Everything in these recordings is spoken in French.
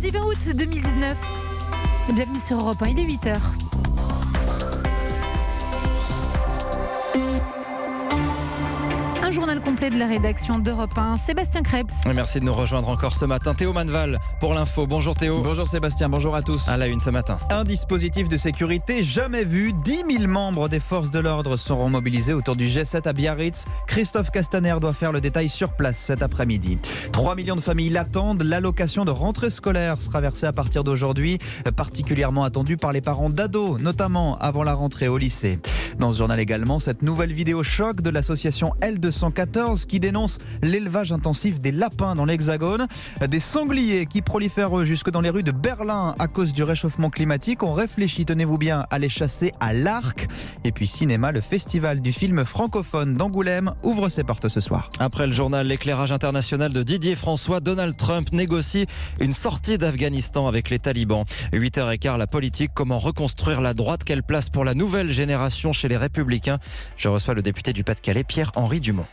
Mardi 20 août 2019. Bienvenue sur Europe 1, il est 8h. Un journal complet de la rédaction d'Europe 1, Sébastien Krebs. Merci de nous rejoindre encore ce matin. Théo Manval pour l'info. Bonjour Théo. Bonjour Sébastien, bonjour à tous. À la une ce matin. Un dispositif de sécurité jamais vu. 10 000 membres des forces de l'ordre seront mobilisés autour du G7 à Biarritz. Christophe Castaner doit faire le détail sur place cet après-midi. 3 millions de familles l'attendent. L'allocation de rentrée scolaire sera versée à partir d'aujourd'hui, particulièrement attendue par les parents d'ados, notamment avant la rentrée au lycée. Dans ce journal également, cette nouvelle vidéo choc de l'association L214 qui dénonce l'élevage intensif des lapins dans l'Hexagone. Des sangliers qui prolifèrent jusque dans les rues de Berlin à cause du réchauffement climatique. On réfléchit, tenez-vous bien, à les chasser à l'arc. Et puis cinéma, le festival du film francophone d'Angoulême ouvre ses portes ce soir. Après le journal L'éclairage international de Didier François, Donald Trump négocie une sortie d'Afghanistan avec les talibans. 8h15, la politique, comment reconstruire la droite, quelle place pour la nouvelle génération chez les Républicains. Je reçois le député du Pas-de-Calais, Pierre-Henri Dumont.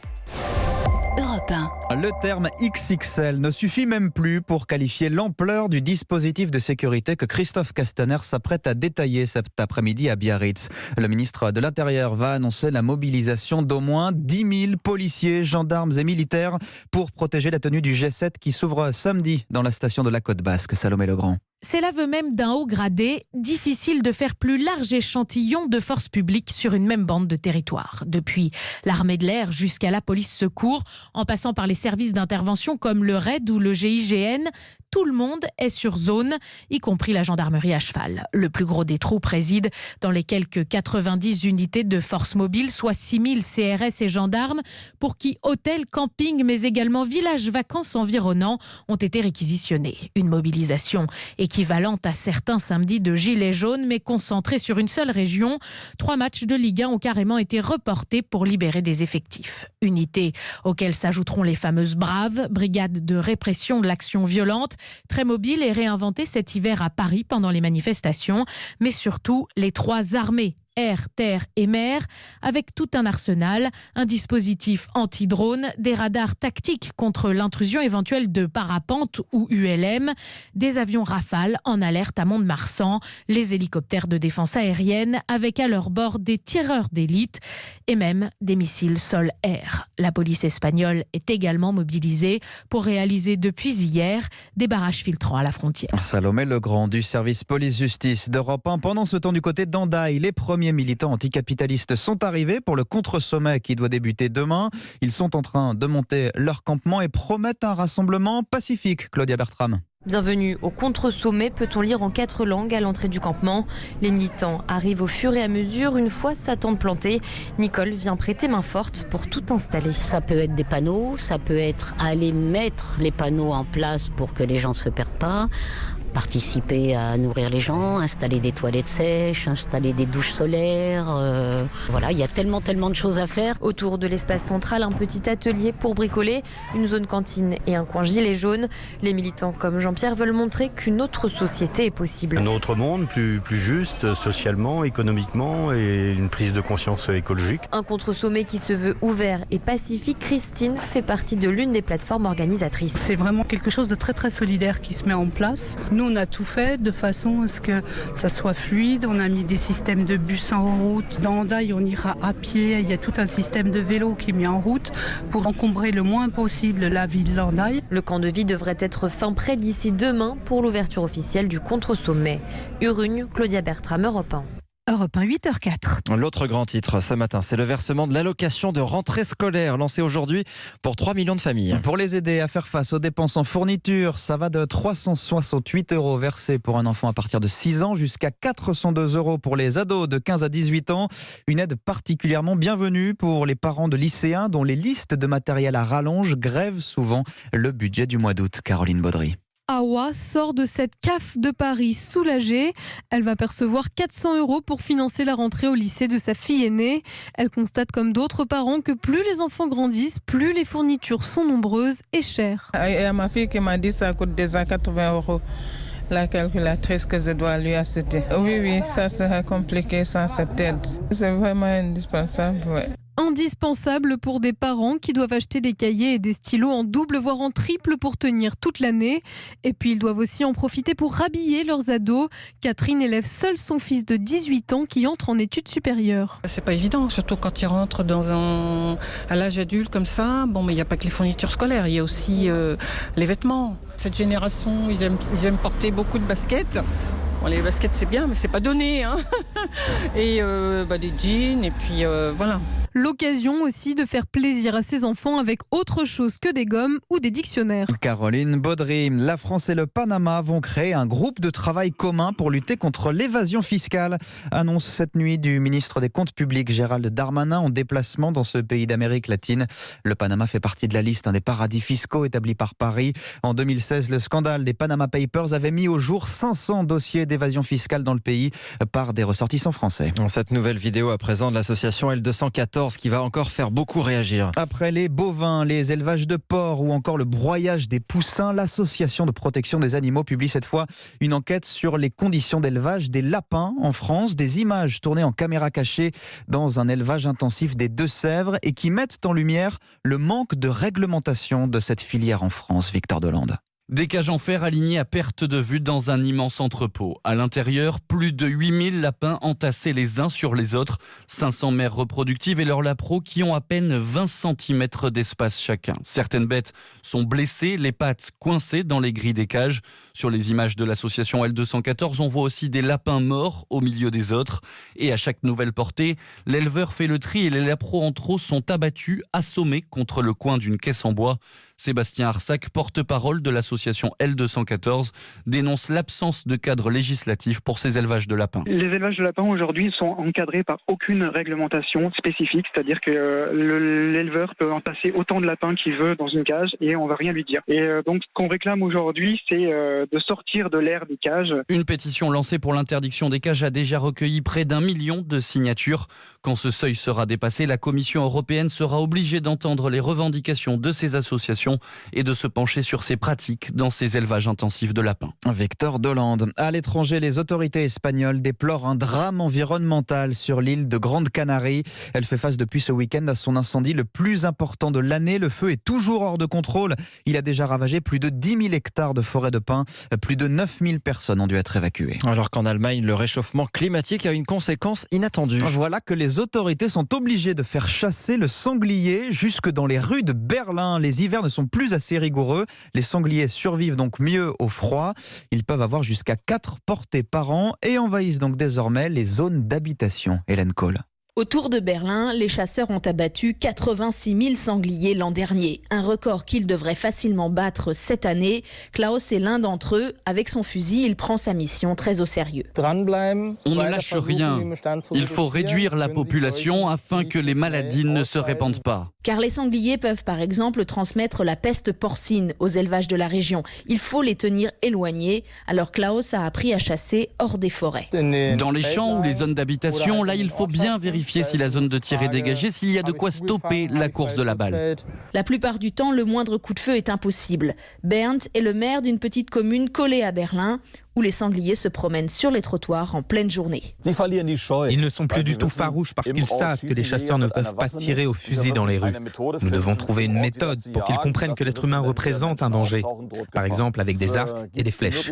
Europe 1. Le terme XXL ne suffit même plus pour qualifier l'ampleur du dispositif de sécurité que Christophe Castaner s'apprête à détailler cet après-midi à Biarritz. Le ministre de l'Intérieur va annoncer la mobilisation d'au moins 10 000 policiers, gendarmes et militaires pour protéger la tenue du G7 qui s'ouvre samedi dans la station de la Côte Basque. Salomé Legrand. C'est l'aveu même d'un haut gradé. Difficile de faire plus large échantillon de forces publiques sur une même bande de territoire. Depuis l'armée de l'air jusqu'à la police secours, en passant par les services d'intervention comme le RAID ou le GIGN, tout le monde est sur zone, y compris la gendarmerie à cheval. Le plus gros des troupes réside dans les quelques 90 unités de forces mobiles, soit 6 000 CRS et gendarmes, pour qui hôtels, campings, mais également villages vacances environnants ont été réquisitionnés. Une mobilisation équivalente à certains samedis de gilets jaunes, mais concentrée sur une seule région. 3 matchs de Ligue 1 ont carrément été reportés pour libérer des effectifs. Unités auxquelles s'ajouteront les fameuses Braves, brigades de répression de l'action violente, très mobiles et réinventées cet hiver à Paris pendant les manifestations, mais surtout les 3 armées. Air, terre et mer, avec tout un arsenal, un dispositif anti-drone, des radars tactiques contre l'intrusion éventuelle de parapente ou ULM, des avions Rafale en alerte à Mont-de-Marsan, les hélicoptères de défense aérienne avec à leur bord des tireurs d'élite et même des missiles sol-air. La police espagnole est également mobilisée pour réaliser depuis hier des barrages filtrants à la frontière. Salomé Legrand du service police-justice d'Europe 1. Pendant ce temps, du côté d'Hendaye, les premiers militants anticapitalistes sont arrivés pour le contre-sommet qui doit débuter demain. Ils sont en train de monter leur campement et promettent un rassemblement pacifique. Claudia Bertram. Bienvenue au contre-sommet, peut-on lire en 4 langues à l'entrée du campement. Les militants arrivent au fur et à mesure, une fois sa tente plantée. Nicole vient prêter main forte pour tout installer. Ça peut être des panneaux, ça peut être aller mettre les panneaux en place pour que les gens ne se perdent pas, participer à nourrir les gens, installer des toilettes sèches, installer des douches solaires. Voilà, il y a tellement de choses à faire. Autour de l'espace central, un petit atelier pour bricoler, une zone cantine et un coin gilet jaune. Les militants comme Jean-Pierre veulent montrer qu'une autre société est possible. Un autre monde, plus juste, socialement, économiquement et une prise de conscience écologique. Un contre-sommet qui se veut ouvert et pacifique. Christine fait partie de l'une des plateformes organisatrices. C'est vraiment quelque chose de très solidaire qui se met en place. Nous, on a tout fait de façon à ce que ça soit fluide. On a mis des systèmes de bus en route. Dans Hendaye, on ira à pied. Il y a tout un système de vélos qui est mis en route pour encombrer le moins possible la ville d'Hendaye. Le camp de vie devrait être fin prêt d'ici demain pour l'ouverture officielle du contre-sommet. Urugne, Claudia Bertram, Europe 1. Europe 1, 8h04. L'autre grand titre ce matin, c'est le versement de l'allocation de rentrée scolaire lancé aujourd'hui pour 3 millions de familles. Pour les aider à faire face aux dépenses en fourniture, ça va de 368 € versés pour un enfant à partir de 6 ans jusqu'à 402 € pour les ados de 15 à 18 ans. Une aide particulièrement bienvenue pour les parents de lycéens dont les listes de matériel à rallonge grèvent souvent le budget du mois d'août. Caroline Baudry. Awa sort de cette CAF de Paris soulagée. Elle va percevoir 400 € pour financer la rentrée au lycée de sa fille aînée. Elle constate comme d'autres parents que plus les enfants grandissent, plus les fournitures sont nombreuses et chères. Il y a ma fille qui m'a dit que ça coûte déjà 80 € la calculatrice que je dois lui acheter. Oui, ça sera compliqué sans cette aide. C'est vraiment indispensable, ouais. indispensable pour des parents qui doivent acheter des cahiers et des stylos en double voire en triple pour tenir toute l'année. Et puis ils doivent aussi en profiter pour rhabiller leurs ados. Catherine élève seule son fils de 18 ans qui entre en études supérieures. C'est pas évident, surtout quand il rentre à l'âge adulte comme ça. Bon, mais il n'y a pas que les fournitures scolaires, il y a aussi les vêtements. Cette génération, ils aiment porter beaucoup de baskets. Bon, les baskets c'est bien, mais c'est pas donné, hein. Et des jeans, et puis voilà. L'occasion aussi de faire plaisir à ses enfants avec autre chose que des gommes ou des dictionnaires. Caroline Baudry, la France et le Panama vont créer un groupe de travail commun pour lutter contre l'évasion fiscale. Annonce cette nuit du ministre des Comptes publics Gérald Darmanin en déplacement dans ce pays d'Amérique latine. Le Panama fait partie de la liste des paradis fiscaux établis par Paris. En 2016, le scandale des Panama Papers avait mis au jour 500 dossiers d'évasion fiscale dans le pays par des ressortissants français. Cette nouvelle vidéo à présent de l'association L214 qui va encore faire beaucoup réagir. Après les bovins, les élevages de porcs ou encore le broyage des poussins, l'association de protection des animaux publie cette fois une enquête sur les conditions d'élevage des lapins en France. Des images tournées en caméra cachée dans un élevage intensif des Deux-Sèvres et qui mettent en lumière le manque de réglementation de cette filière en France. Victor Delande. Des cages en fer alignées à perte de vue dans un immense entrepôt. À l'intérieur, plus de 8000 lapins entassés les uns sur les autres. 500 mères reproductives et leurs lapros qui ont à peine 20 cm d'espace chacun. Certaines bêtes sont blessées, les pattes coincées dans les grilles des cages. Sur les images de l'association L214, on voit aussi des lapins morts au milieu des autres. Et à chaque nouvelle portée, l'éleveur fait le tri et les lapros en trop sont abattus, assommés contre le coin d'une caisse en bois. Sébastien Arsac, porte-parole de l'association L214, dénonce l'absence de cadre législatif pour ces élevages de lapins. Les élevages de lapins aujourd'hui sont encadrés par aucune réglementation spécifique, c'est-à-dire que l'éleveur peut entasser autant de lapins qu'il veut dans une cage et on ne va rien lui dire. Et donc ce qu'on réclame aujourd'hui, c'est de sortir de l'ère des cages. Une pétition lancée pour l'interdiction des cages a déjà recueilli près d'1 million de signatures. Quand ce seuil sera dépassé, la Commission européenne sera obligée d'entendre les revendications de ces associations et de se pencher sur ces pratiques dans ces élevages intensifs de lapins. Victor Delande. À l'étranger, les autorités espagnoles déplorent un drame environnemental sur l'île de Grande Canarie. Elle fait face depuis ce week-end à son incendie le plus important de l'année. Le feu est toujours hors de contrôle. Il a déjà ravagé plus de 10 000 hectares de forêt de pins. Plus de 9 000 personnes ont dû être évacuées. Alors qu'en Allemagne, le réchauffement climatique a une conséquence inattendue. Voilà que les autorités sont obligées de faire chasser le sanglier jusque dans les rues de Berlin. Les hivers ne sont plus assez rigoureux. Les sangliers survivent donc mieux au froid. Ils peuvent avoir jusqu'à 4 portées par an et envahissent donc désormais les zones d'habitation. Hélène Cole. Autour de Berlin, les chasseurs ont abattu 86 000 sangliers l'an dernier. Un record qu'ils devraient facilement battre cette année. Klaus est l'un d'entre eux. Avec son fusil, il prend sa mission très au sérieux. On ne lâche rien. Il faut réduire la population afin que les maladies ne se répandent pas. Car les sangliers peuvent par exemple transmettre la peste porcine aux élevages de la région. Il faut les tenir éloignés. Alors Klaus a appris à chasser hors des forêts. Dans les champs ou les zones d'habitation, là il faut bien vérifier si la zone de tir est dégagée, s'il y a de quoi stopper la course de la balle. La plupart du temps, le moindre coup de feu est impossible. Bernd est le maire d'une petite commune collée à Berlin, où les sangliers se promènent sur les trottoirs en pleine journée. Ils ne sont plus du tout farouches parce qu'ils savent que les chasseurs ne peuvent pas tirer au fusil dans les rues. Nous devons trouver une méthode pour qu'ils comprennent que l'être humain représente un danger, par exemple avec des arcs et des flèches.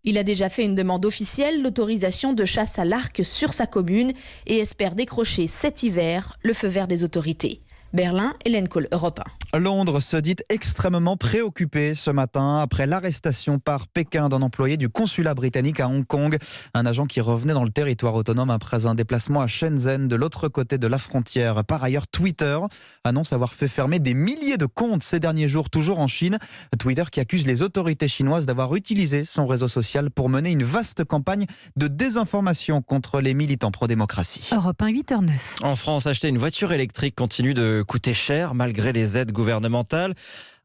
Il a déjà fait une demande officielle d'autorisation de chasse à l'arc sur sa commune et espère décrocher cet hiver le feu vert des autorités. Berlin, Hélène Cole, Europe 1. Londres se dit extrêmement préoccupé ce matin après l'arrestation par Pékin d'un employé du consulat britannique à Hong Kong. Un agent qui revenait dans le territoire autonome après un déplacement à Shenzhen de l'autre côté de la frontière. Par ailleurs, Twitter annonce avoir fait fermer des milliers de comptes ces derniers jours, toujours en Chine. Twitter qui accuse les autorités chinoises d'avoir utilisé son réseau social pour mener une vaste campagne de désinformation contre les militants pro-démocratie. Europe 1, 8h09. En France, acheter une voiture électrique continue de coûter cher malgré les aides gouvernementales.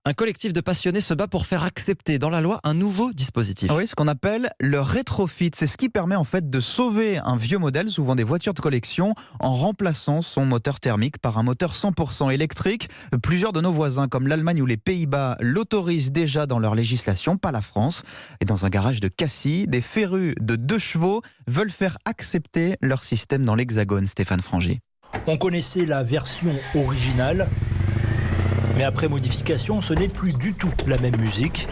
Un collectif de passionnés se bat pour faire accepter dans la loi un nouveau dispositif. Oui, ce qu'on appelle le rétrofit. C'est ce qui permet en fait de sauver un vieux modèle, souvent des voitures de collection, en remplaçant son moteur thermique par un moteur 100% électrique. Plusieurs de nos voisins, comme l'Allemagne ou les Pays-Bas, l'autorisent déjà dans leur législation, pas la France. Et dans un garage de Cassis, des férus de 2 chevaux veulent faire accepter leur système dans l'Hexagone. Stéphane Frangy. On connaissait la version originale, mais après modification, ce n'est plus du tout la même musique.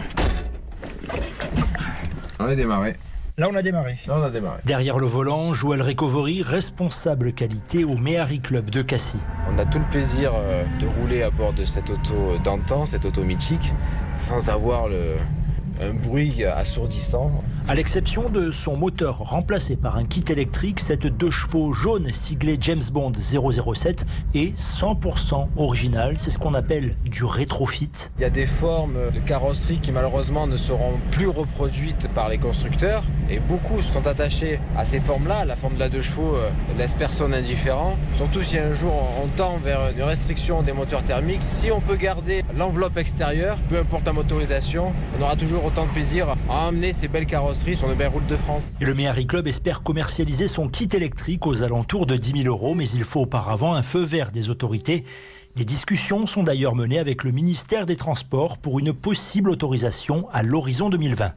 On a démarré. Là, on a démarré. Derrière le volant, Joël Recovery, responsable qualité au Méhari Club de Cassis. On a tout le plaisir de rouler à bord de cette auto d'antan, cette auto mythique, sans avoir un bruit assourdissant. À l'exception de son moteur remplacé par un kit électrique, cette 2 chevaux jaune siglée James Bond 007 est 100% originale. C'est ce qu'on appelle du rétrofit. Il y a des formes de carrosserie qui malheureusement ne seront plus reproduites par les constructeurs et beaucoup sont attachés à ces formes-là. La forme de la 2 chevaux laisse personne indifférent. Surtout si un jour on tend vers une restriction des moteurs thermiques, si on peut garder l'enveloppe extérieure, peu importe la motorisation, on aura toujours autant de plaisir à emmener ces belles carrosseries sur les belles routes de France. Et le Méhari Club espère commercialiser son kit électrique aux alentours de 10 000 €, mais il faut auparavant un feu vert des autorités. Des discussions sont d'ailleurs menées avec le ministère des Transports pour une possible autorisation à l'horizon 2020.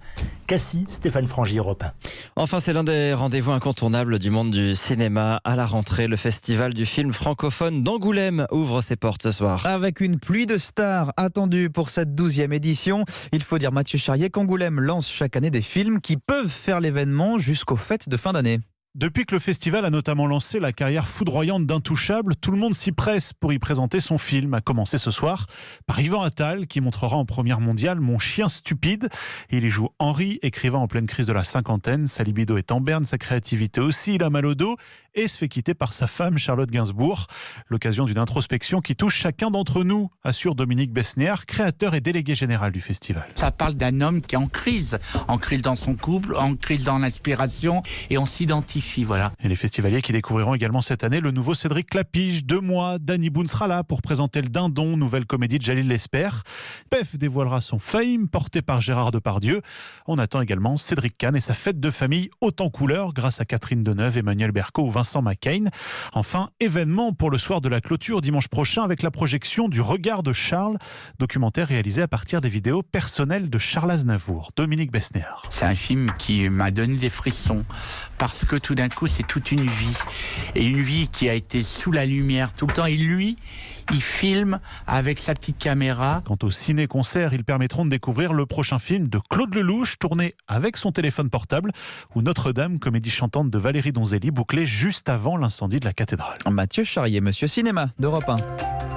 Cassis, Stéphane Frangy, Europe 1. Enfin, c'est l'un des rendez-vous incontournables du monde du cinéma. À la rentrée, le festival du film francophone d'Angoulême ouvre ses portes ce soir. Avec une pluie de stars attendue pour cette 12e édition, il faut dire, Mathieu Charrier, qu'Angoulême lance chaque année des films qui peuvent faire l'événement jusqu'aux fêtes de fin d'année. Depuis que le festival a notamment lancé la carrière foudroyante d'Intouchable, tout le monde s'y presse pour y présenter son film, à commencer ce soir par Yvan Attal, qui montrera en première mondiale Mon chien stupide. Il y joue Henri, écrivain en pleine crise de la cinquantaine. Sa libido est en berne, sa créativité aussi, il a mal au dos et se fait quitter par sa femme Charlotte Gainsbourg. L'occasion d'une introspection qui touche chacun d'entre nous, assure Dominique Besnéard, créateur et délégué général du festival. Ça parle d'un homme qui est en crise dans son couple, en crise dans l'inspiration, et on s'identifie. Voilà. Et les festivaliers qui découvriront également cette année le nouveau Cédric Clapige. 2 mois, Danny Boone sera là pour présenter Le Dindon, nouvelle comédie de Jalil Lesper. Pef dévoilera son Fame, porté par Gérard Depardieu. On attend également Cédric Kahn et sa fête de famille haute en couleur grâce à Catherine Deneuve, Emmanuel Berco ou Vincent McCain. Enfin, événement pour le soir de la clôture dimanche prochain avec la projection du Regard de Charles, documentaire réalisé à partir des vidéos personnelles de Charles Aznavour. Dominique Besnéard. C'est un film qui m'a donné des frissons parce que tout d'un coup, c'est toute une vie. Et une vie qui a été sous la lumière tout le temps. Et lui, il filme avec sa petite caméra. Quant au ciné-concert, ils permettront de découvrir le prochain film de Claude Lelouch, tourné avec son téléphone portable, ou Notre-Dame, comédie chantante de Valérie Donzelli, bouclée juste avant l'incendie de la cathédrale. Mathieu Charrier, Monsieur Cinéma d'Europe 1.